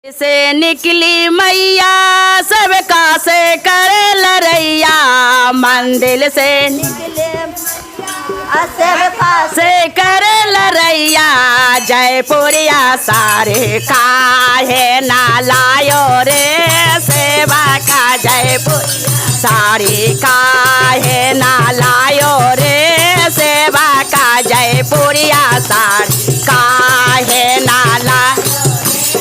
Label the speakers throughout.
Speaker 1: से निकली मैया सबका से करे लरैया मंदिर से निकले सबका से करे लरैया जयपुरिया सारे काहे ना लायो रे सेवा का जयपुर सारी काहे ना लायो रे सेवा का जयपुरिया सारी काहे ना ला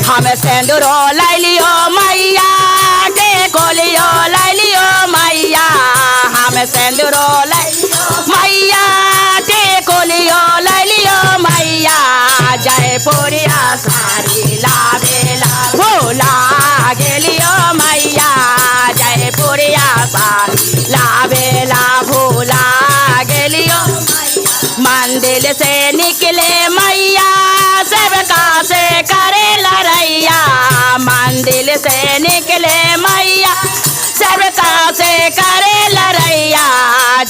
Speaker 1: हम सिंदूरो लै लियो मैया टेको लियो लै लियो मैया हम सिंदूरो लै मैया टेको लियो लै लियो मैया जयपुरिया सारी लावेला भोला गेलियो मैया जयपुरिया सारी लावेला भोला गेलियो मंदिर से निकले मैया सबका से करे लरैया मंदिर से निकले मैया सबका से करे लरैया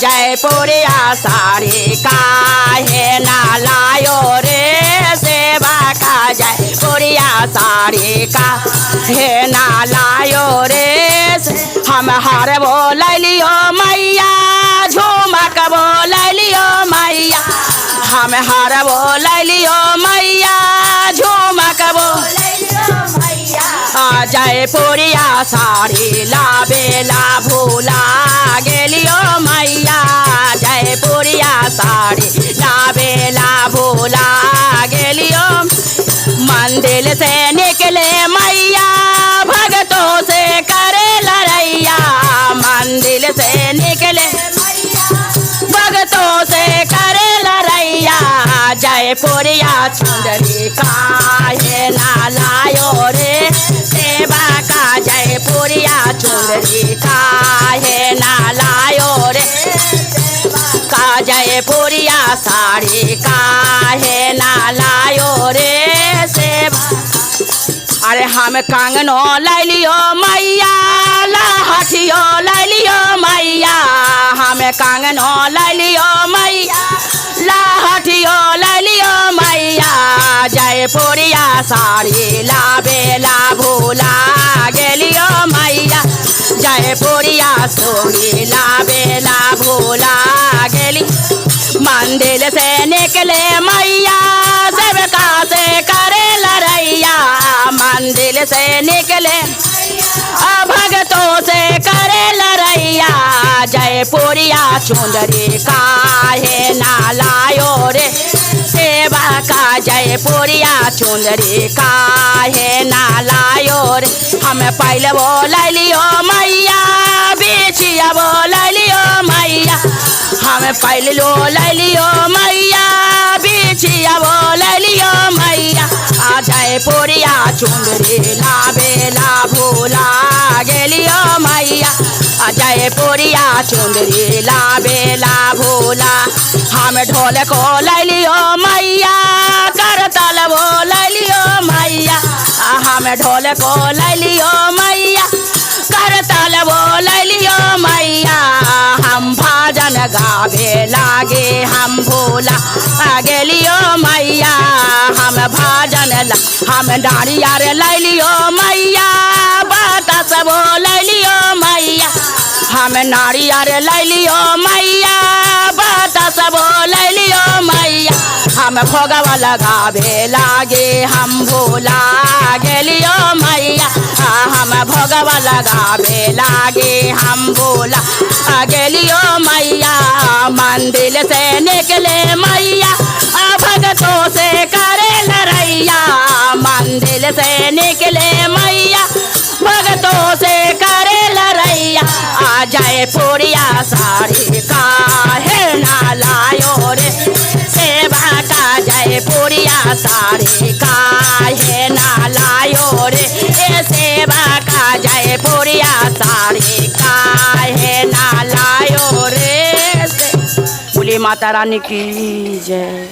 Speaker 1: जयपुरिया सारी काहे ना लायो रे सेवा का जयपुरिया सारी काहे ना लायो रे हम हार बोल लियो मैया झूमक बोल लियो मैया हम हार बोल लियो मैया झूमक बोल जयपुरिया सारी लावेला भूला गेलियो मैया जयपुरिया सारी लावेला भूला गेलियो मंदिर से निकले मैया भगतों से करे लरैया मंदिर से निकले भगतों से करे लरैया जयपुरिया चुंदरी काहे ना लायो रे सेवा का जयपुरिया चुंदरी काहे ना लायो रे का जयपुरिया साड़ी काहे ना लायो रे सेवा अरे हम कंगनो लै लियो मैया लहठियो लै लियो मैया हम कंगनो लै लियो मैया लहठियो लै लियो मैया जयपुरिया साड़ी लावेला भूला गेलियो मैया जयपुरिया सोनी लावेला भूला गेली मंदिर से निकले मैया सबका से करे लरैया मंदिर से निकले भगतों से करे लरैया जयपुरिया चुंदरी काहे ना लायो रे सेवा का जयपुरिया चुंदरी काहे ना लायो रे हम पहले बोल लियो मैया बेचिया बोल लियो मैया हम पहले बोल लियो मैया बेचिया बोल लियो मैया जयपुरिया चुंदरी लावेला भूला गेलियो मैया जयपुरिया चुंदरी लावेला भूला हम ढोल को लै लियो मैया करताल बोल लियो मैया हम ढोल को लै लियो मैया करताल बोल लियो मैया हम भजन गावे लागे हम भोला गेलियो मैया हम भजन हम नारियर लै लियो मैया बतास बोल लियो मैया हम नारियर लै लियो मैया बतास बोल लियो मैया हम भोगवा लगावे लागे हम भोला गेलियो मैया हम भोगवा लगावे लागे हम भोला गेलियो मैया मंदिर से निकले मैया भगतों से करे लरैया मंदिर से निकले मैया भगतों से करे लरैया जयपुरिया साड़ी काहे ना लायो रे सेवा का जयपुरिया साड़ी काहे ना लायो रे सेवा का जयपुरिया साड़ी काहे ना लायो रे बोली माता रानी की जय।